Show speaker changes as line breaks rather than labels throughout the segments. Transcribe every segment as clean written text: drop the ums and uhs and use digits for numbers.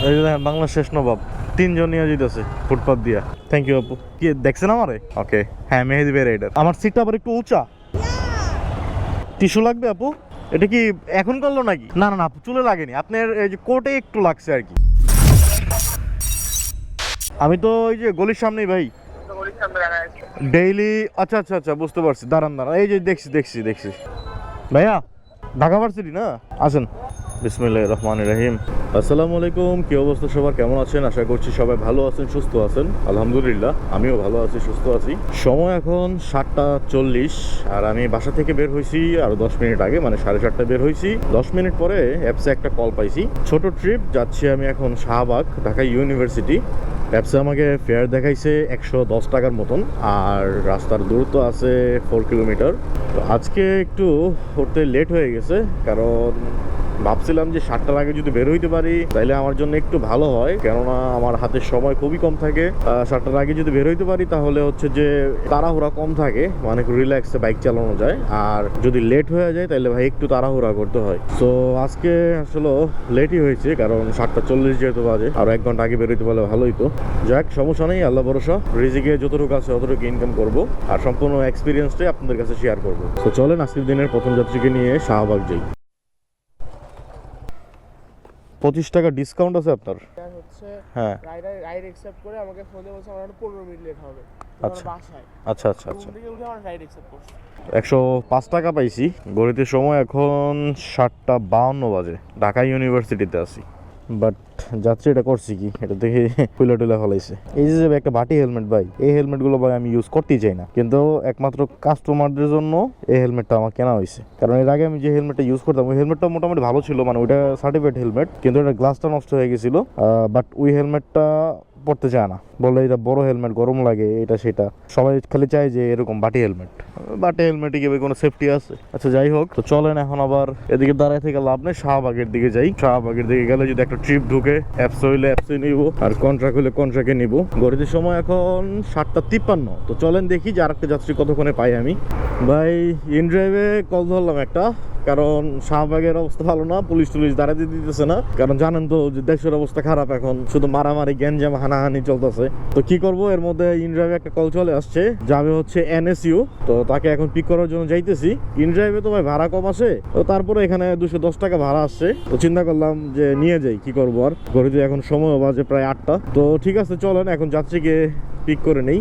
এই যে দেখেন বাংলা শেষ নবাব তিনজন নিয়ে যেতেছে ফুটপাথ দিয়া। থ্যাংক ইউ আপু। কি দেখছেন আমারে? ওকে হ্যাঁ, মেহেদি বে রাইডার। আমার সিটটা আবার একটু উঁচা। টিস্যু লাগবে আপু? এটা কি এখন করলো নাকি? না না না আপু, চুলে লাগেনি, আপনার এই যে কোটে একটু লাগছে আর কি। আমি তো ওই যে গলির সামনেই ভাই, ডেইলি। আচ্ছা আচ্ছা আচ্ছা, বুঝতে পারছি। দাঁড়ান দাঁড়ান, এই যে দেখছি দেখছি দেখছি ভাইয়া, ঢাকা ভার্সিটি না? আসেন। বিসমিল্লাহির রহমানির রহিম। আসসালামু আলাইকুম। কি অবস্থা সবার, কেমন আছেন? আশা করছি সবাই ভালো আছেন, সুস্থ আছেন। আলহামদুলিল্লাহ আমিও ভালো আছি, সুস্থ আছি। সময় এখন 7:40 আর আমি বাসা থেকে বের হয়েছি আরো 10 মিনিট আগে, মানে 7:30 বের হয়েছি। 10 মিনিট পরে অ্যাপসে একটা কল পাইছি, ছোট ট্রিপ যাচ্ছি আমি এখন শাহবাগ, ঢাকা ইউনিভার্সিটি। অ্যাপসে আমাকে ফেয়ার দেখাইছে 110 টাকার মতন, আর রাস্তার দূরত্ব আছে 4 কিলোমিটার। তো আজকে একটু উঠতে লেট হয়ে গেছে, কারণ ভাবছিলাম যে 7টার আগে যদি বের হইতে পারি তাহলে আমার জন্য একটু ভালো হয়, কেননা আমার হাতে সময় খুবই কম থাকে। 7টার আগে যদি বের হইতে পারি তাহলে হচ্ছে যে তাড়াহুড়া কম থাকে, মানে রিল্যাক্সে বাইক চালানো যায়। আর যদি লেট হয়ে যায় তাহলে ভাই একটু তাড়াহুড়া করতে হয়। সো আজকে আসলে লেটই হয়েছে, কারণ 7:40 যেহেতু বাজে, আর 1 ঘন্টা আগে বের হইতে পারলে ভালোই তো। যাক, সমস্যা নেই, আল্লাহ ভরসা। রিজিকে যতটুকু আছে ততটুকু ইনকাম করবো, আর সম্পূর্ণ এক্সপিরিয়েন্সটাই আপনাদের কাছে শেয়ার করবো। তো চলেন আজকের দিনের প্রথম যাত্রীকে নিয়ে শাহবাগ যাই। 25 টাকা ডিসকাউন্ট আছে আপনার?
হচ্ছে
হ্যাঁ।
রাইড অ্যাকসেপ্ট করে আমাকে ফোনে বলছে আমার 15 মিনিট লেট হবে।
আচ্ছা
বাসায়
আচ্ছা আচ্ছা আচ্ছা।
ঘুম থেকে উঠে আমার রাইড অ্যাকসেপ্ট করছে।
105 টাকা পাইছি। ঘড়িতে সময় এখন 7:52 বাজে। ঢাকা ইউনিভার্সিটিতে আছি। বাট যাত্রী এটা করছি কি, এটা দেখে ফুলা টুলা ফলাইছে। এই যে একটা বাটি হেলমেট ভাই, এই হেলমেটগুলো ভাই আমি ইউজ করতেই চাই না, কিন্তু একমাত্র কাস্টমারদের জন্য এই হেলমেটটা আমার কেনা হয়েছে। কারণ এর আগে আমি যে হেলমেটটা ইউজ করতাম ওই হেলমেটটা মোটামুটি ভালো ছিল, মানে ওইটা সার্টিফাইড হেলমেট, কিন্তু এটা গ্লাসটা নষ্ট হয়ে গেছিল। বাট ওই হেলমেটটা পড়তে চায় না, বলে এটা বড় হেলমেট, গরম লাগে, এটা সেটা। সবাই খালি চায় যে এরকম বাটি হেলমেট। বাটি হেলমেটে কি কোনো সেফটি আছে? আচ্ছা যাই হোক, তো চলেন এখন আবার এদিকে দাঁড়ায় থেকে লাভ নেই, শাহবাগের দিকে যাই। শাহবাগের দিকে গেলে যদি একটা ট্রিপ ঢুকে, অ্যাপস হইলে অ্যাপসে নিব, আর কন্ট্রাক্ট হইলে কন্ট্রাক্টে নিব। ঘড়িতে সময় এখন 7:53। তো চলেন দেখি যে আরেকটা যাত্রী কতক্ষণে পাই আমি। ভাই ইন ড্রাইভে কল ধরলাম একটা, কারণ শাহবাগের অবস্থা ভালো না, পুলিশ টুলিশ দাঁড়াতে দিতেছে না। কারণ জানেন তো যে দেশের অবস্থা খারাপ, এখন শুধু মারামারি গ্যাঞ্জাম হানাহানি চলতেছে। তো কি করব, এর মধ্যে ইনড্রাইভে একটা কল চলে আসছে, যাবে হচ্ছে NSU। তো তাকে এখন পিক করার জন্য যাইতেছি। ইনড্রাইভে তো ভাই ভাড়া কম আসে, তো তারপরে এখানে 210 টাকা ভাড়া আসছে। তো চিন্তা করলাম যে নিয়ে যাই, কি করবো আর। ঘড়িতে এখন সময় বাজে প্রায় 8টা। তো ঠিক আছে চলেন এখন যাত্রীকে পিক করে নেই।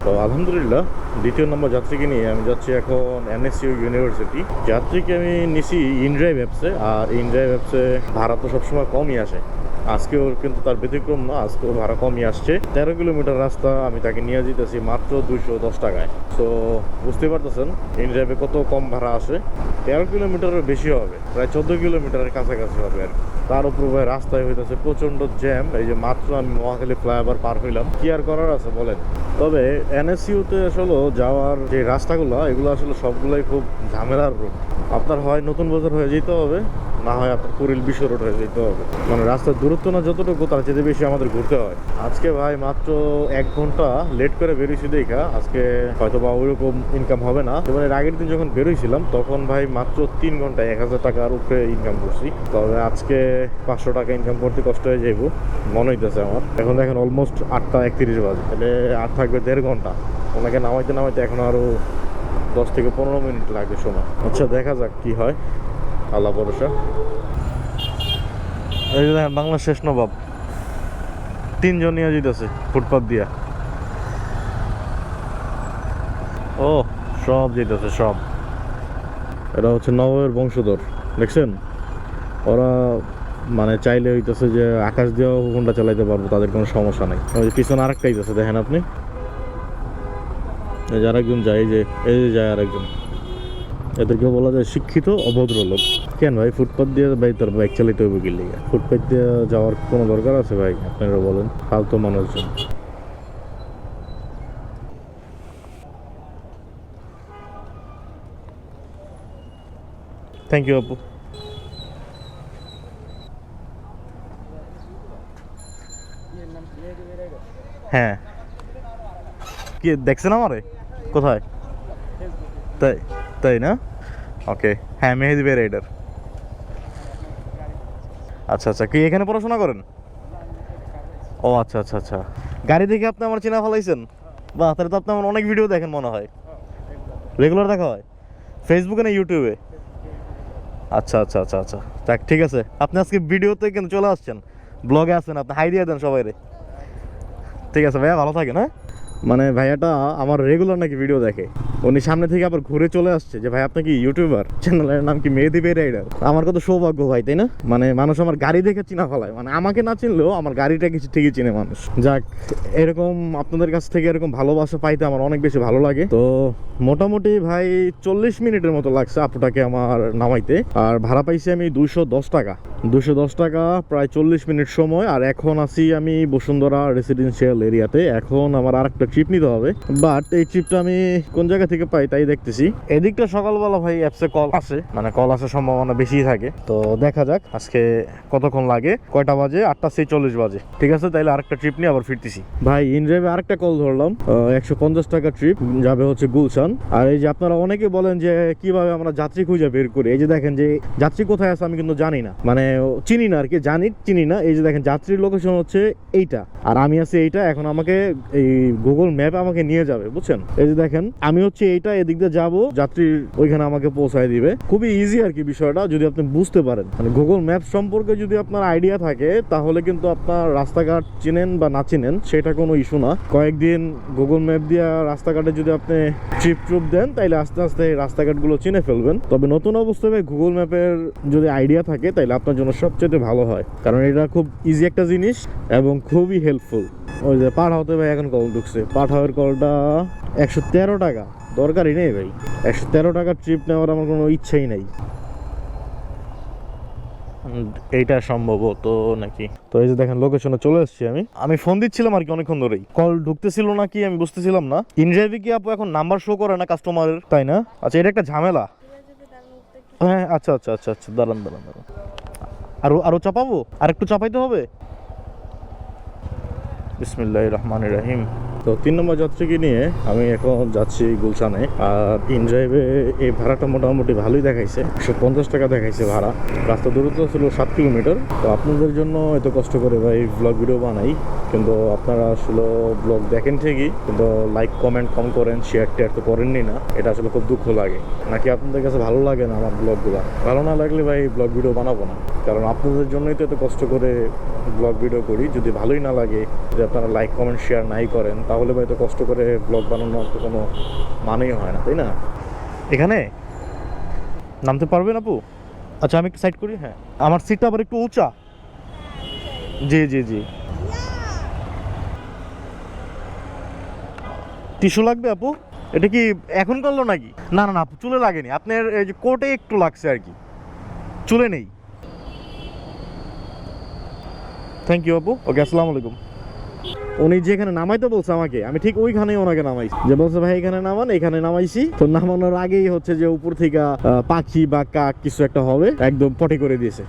তো আলহামদুলিল্লাহ দ্বিতীয় নম্বর যাত্রীকে নিয়ে আমি যাচ্ছি এখন NSU ইউনিভার্সিটি। যাত্রীকে আমি নিছি ইনড্রাইভ অ্যাপসে, আর ইনড্রাইভ অ্যাপসে ভাড়া তো সবসময় কমই আসে। আজকেও কিন্তু তার ব্যতিক্রম না, আজকেও ভাড়া কমই আসছে। 13 কিলোমিটার রাস্তা আমি তাকে নিয়ে যেতেছি মাত্র 210 টাকায়। তো বুঝতে পারতেছেন ইনড্রাইভে কত কম ভাড়া আসে। 13 কিলোমিটারের বেশি হবে, প্রায় 14 কিলোমিটারের কাছাকাছি হবে আর কি। তার উপর ভাই রাস্তায় হইতেছে প্রচণ্ড জ্যাম। এই যে মাত্র আমি মহাখালী ফ্লাইওভার পার হইলাম, কি আর করার আছে বলেন। তবে NSU-তে আসলে যাওয়ার যে রাস্তাগুলো, এগুলো আসলে সবগুলোই খুব ঝামেলার রোড। আপনার হয় নতুন বাজার হয়ে যেতে হবে, না হয় আপনার কুড়িল বিশ্ব রোড হয়ে যেতে হবে। মানে রাস্তার দূরত্ব না যতটুকু, তার চেয়ে বেশি আমাদের ঘুরতে হয়। আজকে ভাই মাত্র 1 ঘন্টা লেট করে বেরোইছি দেখা, আজকে হয়তো বা ওইরকম ইনকাম হবে না। এবার এর আগের দিন যখন বেরোইছিলাম তখন ভাই মাত্র 3 ঘন্টায় 1000 টাকার উপরে ইনকাম করছি। তবে আজকে 500 টাকা ইনকাম করতে কষ্ট হয়ে যাইব মনে হইতেছে আমার। এখন দেখেন অলমোস্ট 8:31 বাজে, তাহলে আর থাকবে 1.5 ঘন্টা। ওনাকে নামাইতে নামাইতে এখন আরও 10 থেকে 15 মিনিট লাগবে সময়। আচ্ছা দেখা যাক কি হয়, আল্লাহ ভরসা। এই যে দেখেন বাংলা শেষ নবাব তিনজন নিয়ে যেতেছে ফুটপাথ দিয়া। ও সব যেতেছে সব। এটা হচ্ছে নবাবের বংশধর, দেখছেন? ওরা মানে চাইলে হইতেছে যে আকাশ দিয়েও হুন্ডা চালাইতে পারবো, তাদের কোনো সমস্যা নেই। ওই যে পিছনে আরেকটা যেতেছে, দেখেন আপনি, এই যে আরেকজন যায়, এই যে যায় আরেকজন। এদেরকে বলা যায় শিক্ষিত অভদ্র লোক। কেন ভাই ফুটপাথ দিয়ে ভাই তোর বাইক চালাইতে হবে কি লিগা? ফুটপাথ দিয়ে যাওয়ার কোনো দরকার আছে ভাই? আপনারা বলেন, ফালতু মানুষজন। থ্যাংক ইউ আপু। হ্যাঁ। কি দেখছেন আমারে? কোথায়? তাই তাই না? ওকে হ্যাঁ, মেহেদি বে রাইডার। আচ্ছা আচ্ছা, কি এখানে পড়াশোনা করেন? ও আচ্ছা আচ্ছা আচ্ছা, গাড়ি দেখে আপনি আমার চেনা ফেলাইছেন? বাহ, তাহলে তো আপনি আমার অনেক ভিডিও দেখেন মনে হয়। রেগুলার দেখা হয় ফেসবুকে না ইউটিউবে? আচ্ছা আচ্ছা আচ্ছা আচ্ছা, যাক ঠিক আছে। আপনি আজকে ভিডিওতে কিন্তু চলে আসছেন, ব্লগে আছেন, আপনি হাই দিয়ে দেন সবাইরে। ঠিক আছে ভাইয়া, ভালো থাকেন। হ্যাঁ, মানে ভাইয়াটা আমার রেগুলার নাকি ভিডিও দেখে, উনি সামনে থেকে আবার ঘুরে চলে আসছে যে ভাই আপনি কি ইউটিউবার, চ্যানেলের নাম কি মেহেদি বে রাইডার। আমার কত সৌভাগ্য ভাই, তাই না? মানে মানুষ আমার গাড়ি দেখে চিনা ফেলায়, মানে আমাকে না চিনলেও আমার গাড়িটা কিছু ঠিকই চিনে মানুষ। যাক, এরকম আপনাদের কাছ থেকে এরকম ভালোবাসা পাইতে আমার অনেক বেশি ভালো লাগে। তো মোটামুটি ভাই 40 মিনিটের মতো লাগছে আপুটাকে আমার নামাইতে, আর ভাড়া পাইছি আমি 210 টাকা। 210 টাকা, প্রায় 40 মিনিট সময়। আর এখন আছি আমি বসুন্ধরা রেসিডেন্সিয়াল এরিয়াতে। এখন আমার আরেকটা ট্রিপ নিতে হবে, বাট এই ট্রিপটা আমি কোন জায়গা থেকে পাই তাই দেখতেছি। এদিকটা সকালবেলা ভাই অ্যাপসে কল আসে, মানে কল আসার সম্ভাবনা বেশি থাকে। তো দেখা যাক আজকে কতক্ষণ লাগে, কয়টা বাজে? 8:46 বাজে। ঠিক আছে, তাইলে আরেকটা ট্রিপ নিয়ে আবার ফিরতেছি। ভাই ইনড্রাইভে আরেকটা কল ধরলাম, 150 টাকা ট্রিপ, যাবে হচ্ছে গুলশান। আর এই যে আপনারা অনেকে বলেন যে কিভাবে আমরা যাত্রী খুঁজে বের করি, এই যে দেখেন যে যাত্রী কোথায় আছে আমি কিন্তু জানি না, মানে চিনি না আর কি, জানি চিনি না। এই যে দেখেন যাত্রীর লোকেশন হচ্ছে এইটা, আর আমি আছি এইটা। এখন আমাকে এই গুগল ম্যাপ আমাকে নিয়ে যাবে, বুঝছেন? এই যে দেখেন আমি হচ্ছে এইটা, এদিক দিয়ে যাবো, যাত্রীর ওইখানে আমাকে পৌঁছায় দিবে। খুবই ইজি আর কি বিষয়টা, যদি আপনি বুঝতে পারেন। মানে গুগল ম্যাপ সম্পর্কে যদি আপনার আইডিয়া থাকে তাহলে কিন্তু আপনার রাস্তাঘাট চিনেন বা না চিনেন সেটা কোনো ইস্যু না। কয়েকদিন গুগল ম্যাপ দিয়ে রাস্তাঘাটে যদি আপনি ট্রিপ দেন তাইলে আস্তে আস্তে এই রাস্তাঘাটগুলো চিনে ফেলবেন। তবে নতুন অবস্থায় গুগল ম্যাপের যদি আইডিয়া থাকে তাইলে আপনার জন্য সবচেয়ে ভালো হয়, কারণ এটা খুব ইজি একটা জিনিস এবং খুবই হেল্পফুল। ওই যে পাঠাওতে ভাই এখন কল ঢুকছে, পাঠাওয়ের কলটা 113 টাকা। দরকারই নেই ভাই, 113 টাকার ট্রিপ নেওয়ার আমার কোনো ইচ্ছাই নাই। এইটা সম্ভবত নাকি। তো এই যে দেখেন লোকেশনে চলে এসেছি আমি ফোন দিচ্ছিলাম আর কি অনেকক্ষণ ধরেই, কল ঢুকতেছিল নাকি আমি বুঝতেছিলাম না। ইনড্রাইভে কি আপু এখন নাম্বার শো করে না কাস্টমারের, তাই না? আচ্ছা, এটা একটা ঝামেলা। হ্যাঁ আচ্ছা আচ্ছা আচ্ছা আচ্ছা, দাঁড়ান দাঁড়ান দাঁড়ান, আরো চাপাবো, আর একটু চাপাইতে হবে। বিসমিল্লাহির রহমানির রহিম। তো 3 নম্বর যাত্রীকে নিয়ে আমি এখন যাচ্ছি গুলশানে। আর ইনড্রাইভে এই ভাড়াটা মোটামুটি ভালোই দেখাইছে, 150 টাকা দেখাইছে ভাড়া। রাস্তা দূরত্ব ছিল 7 কিলোমিটার। তো আপনাদের জন্য এত কষ্ট করে ভাই ব্লগ ভিডিও বানাই, কিন্তু আপনারা আসলে ব্লগ দেখেন ঠিকই, কিন্তু লাইক কমেন্ট কম করেন, শেয়ার টেয়ার তো করেননি না। এটা আসলে খুব দুঃখ লাগে। নাকি আপনাদের কাছে ভালো লাগে না আমার ব্লগগুলো? ভালো না লাগলে ভাই ব্লগ ভিডিও বানাবো না, কারণ আপনাদের জন্যই তো এত কষ্ট করে ব্লগ ভিডিও করি। যদি ভালোই না লাগে, যদি আপনারা লাইক কমেন্ট শেয়ার নাই করেন, তাহলে ভাই তো কষ্ট করে ব্লগ বানানোর তো কোনো মানেই হয় না, তাই না? এখানে নামতে পারবেন আপু? আচ্ছা, আমি একটু সাইড করি। হ্যাঁ, আমার সিটটা আবার একটু উঁচা। জি জি জি। টিস্যু লাগবে আপু? এটা কি এখন করলো নাকি? না না না আপু, চুলে লাগেনি। আপনার এই যে কোটে একটু লাগছে আর কি, চুলে নেই। থ্যাংক ইউ আপু। ওকে, আসসালামু আলাইকুম। উনি যেখানে নামাইতে বলছে আমাকে, আমি ঠিক ওইখানেই ওনাকে নামাইছি। যে বলছে ভাই এখানে নামান, এখানে নামাইছি। তো নামানোর আগেই হচ্ছে যে উপর থেকে পাখি বা কাক কিছু একটা হবে, একদম পটি করে দিয়েছে।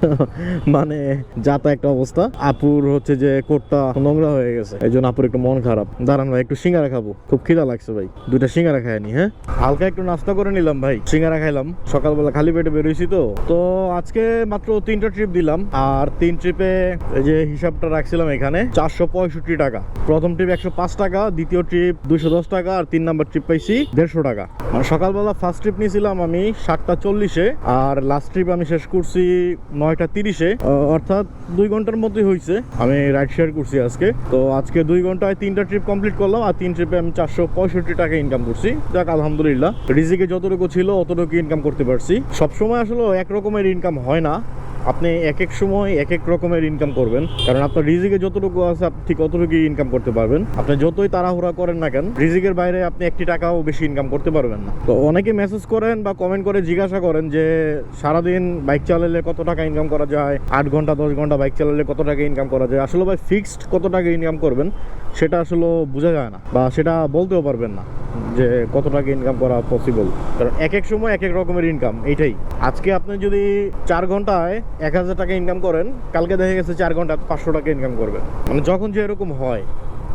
মানে যাতা একটা অবস্থা। আপুর হচ্ছে যে কোটটা নোংরা হয়ে গেছে, এই জন্য আপুর একটু মন খারাপ। দাঁড়ান ভাই, একটু সিঙ্গারা খাবো, খুব খিদা লাগছে ভাই। 2টা সিঙ্গারা খাইনি। হ্যাঁ, হালকা একটু নাস্তা করে নিলাম ভাই, সিঙ্গারা খাইলাম। সকালবেলা খালি পেটে বেরোইছি। তো আজকে মাত্র 3টা ট্রিপ দিলাম, আর 3 ট্রিপে এই যে হিসাবটা রাখছিলাম এখানে 465 টাকা। প্রথম ট্রিপ 105 টাকা, দ্বিতীয় ট্রিপ 210 টাকা, আর 3 নাম্বার ট্রিপ পাইছি 150 টাকা। মানে সকালবেলা ফার্স্ট ট্রিপ নিয়েছিলাম আমি 7:40-এ, আর লাস্ট ট্রিপ আমি শেষ করছি 9:30-এ, অর্থাৎ 2 ঘন্টার মধ্যেই হয়েছে। আমি রাইড শেয়ার করছি আজকে। তো আজকে 2 ঘন্টায় 3টা ট্রিপ কমপ্লিট করলাম, আর 3 ট্রিপে আমি 465 টাকা ইনকাম করছি। যাক আলহামদুলিল্লাহ, রিজিকে যতটুকু ছিল অতটুকু ইনকাম করতে পারছি। সবসময় আসলে এক রকমের ইনকাম হয় না, আপনি এক এক সময় এক এক রকমের ইনকাম করবেন, কারণ আপনার রিজিকে যতটুকু আছে আপনি ঠিক অতটুকুই ইনকাম করতে পারবেন। আপনি যতই তাড়াহুড়া করেন না কেন, রিজিকের বাইরে আপনি 1 টাকাও বেশি ইনকাম করতে পারবেন না। তো অনেকে মেসেজ করেন বা কমেন্ট করে জিজ্ঞাসা করেন যে সারাদিন বাইক চালালে কত টাকা ইনকাম করা যায়, 8 ঘন্টা 10 ঘন্টা বাইক চালালে কত টাকা ইনকাম করা যায়। আসলে ভাই ফিক্সড কত টাকা ইনকাম করবেন সেটা আসলে বোঝা যায় না, বা সেটা বলতেও পারবেন না যে কত টাকা ইনকাম করা পসিবল, কারণ এক এক সময় এক এক রকমের ইনকাম। এইটাই, আজকে আপনি যদি 4 ঘন্টায় 1000 টাকা ইনকাম করেন, কালকে দেখা গেছে 4 ঘন্টা 500 টাকা ইনকাম করবেন। মানে যখন যে এরকম হয়,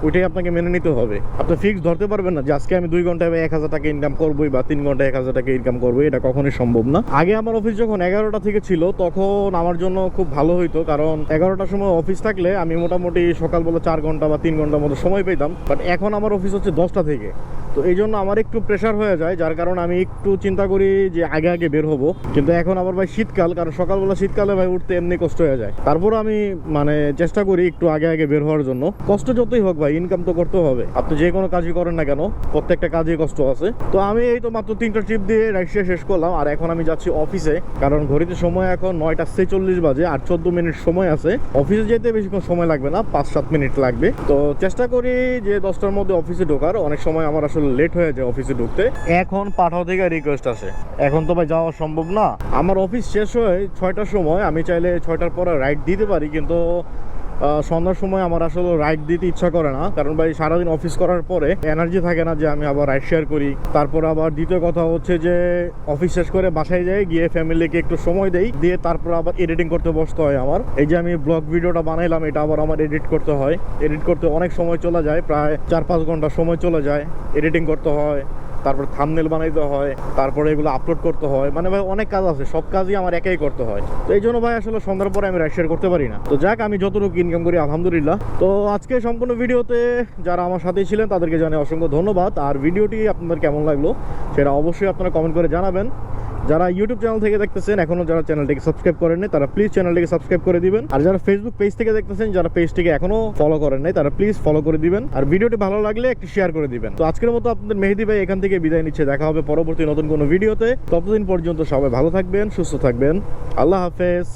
ওইটাই আপনাকে মেনে নিতে হবে। আপনি ফিক্স ধরতে পারবেন না যে আজকে আমি 2 ঘন্টায় 1000 টাকা ইনকাম করবোই বা 3 ঘন্টায় 1000 টাকা ইনকাম করবো, এটা কখনোই সম্ভব না। আগে আমার অফিস যখন 11টা থেকে ছিল তখন আমার জন্য খুব ভালো হইতো, কারণ 11টার সময় অফিস থাকলে আমি মোটামুটি সকালবেলা 4 ঘন্টা বা 3 ঘন্টার মতো সময় পেতাম। বাট এখন আমার অফিস হচ্ছে 10টা থেকে, তো এই জন্য আমার একটু প্রেশার হয়ে যায়, যার কারণে আমি একটু চিন্তা করি যে আগে আগে বের হবো। কিন্তু এখন আবার ভাই শীতকাল, কারণ সকালবেলা শীতকালে ভাই উঠতে এমনি কষ্ট হয়ে যায়। তারপর আমি মানে চেষ্টা করি একটু আগে আগে বের হওয়ার জন্য। কষ্ট যতই হোক ভাই, ইনকাম তো করতে হবে। আপনি যে কোনো কাজই করেন না কেন, প্রত্যেকটা কাজে কষ্ট আছে। তো আমি এই তো মাত্র 3টা ট্রিপ দিয়ে রাইডশিয়া শেষ করলাম, আর এখন আমি যাচ্ছি অফিসে, কারণ ঘড়িতে সময় এখন 9:46 বাজে, আর 14 মিনিট সময় আছে। অফিসে যেতে বেশিক্ষণ সময় লাগবে না, 5-7 মিনিট লাগবে। তো চেষ্টা করি যে 10টার মধ্যে অফিসে ঢোকার। অনেক সময় আমার আসলে লেট হয়ে যায় অফিসে ঢুকতে। এখন পাঠাও থেকে রিকোয়েস্ট আসে, এখন তো ভাই যাওয়া সম্ভব না। আমার অফিস শেষ হয় 6টার সময়, আমি চাইলে 6টার পরে রাইড দিতে পারি, কিন্তু সন্ধ্যার সময় আমার আসলে রাইড দিতে ইচ্ছা করে না, কারণ ভাই সারাদিন অফিস করার পরে এনার্জি থাকে না যে আমি আবার রাইড শেয়ার করি। তারপর আবার দ্বিতীয় কথা হচ্ছে যে অফিস শেষ করে বাসায় যাই, গিয়ে ফ্যামিলিকে একটু সময় দেই, দিয়ে তারপর আবার এডিটিং করতে বসতে হয় আমার। এই যে আমি ব্লগ ভিডিওটা বানাইলাম, এটা আবার আমার এডিট করতে হয়। এডিট করতে অনেক সময় চলে যায়, প্রায় 4-5 ঘন্টা সময় চলে যায়। এডিটিং করতে হয়, তারপর থাম্বনেল বানাইতে হয়, তারপরে এগুলো আপলোড করতে হয়। মানে ভাই অনেক কাজ আছে, সব কাজই আমার একাই করতে হয়। তো এই জন্য ভাই আসলে সন্ধ্যার পরে আমি রাইড শেয়ার করতে পারি না। তো যাক, আমি যতটুকু ইনকাম করি আলহামদুলিল্লাহ। তো আজকে সম্পূর্ণ ভিডিওতে যারা আমার সাথেই ছিলেন তাদেরকে জানাই অসংখ্য ধন্যবাদ। আর ভিডিওটি আপনাদের কেমন লাগলো সেটা অবশ্যই আপনারা কমেন্ট করে জানাবেন। যারা ইউটিউব চ্যানেল থেকে দেখতেছেন, এখনো যারা চ্যানেলটিকে সাবস্ক্রাইব করেন নাই, তারা প্লিজ চ্যানেলটিকে সাবস্ক্রাইব করে দিবেন। আর যারা ফেসবুক পেজ থেকে দেখতেছেন, যারা পেজটিকে এখনো ফলো করেন নাই, তারা প্লিজ ফলো করে দিবেন। আর ভিডিওটি ভালো লাগলে একটু শেয়ার করে দিবেন। তো আজকের মতো আপনাদের মেহেদি ভাই এখান থেকে বিদায় নিচ্ছে। দেখা হবে পরবর্তী নতুন কোনো ভিডিওতে। ততদিন পর্যন্ত সবাই ভালো থাকবেন, সুস্থ থাকবেন। আল্লাহ হাফেজ।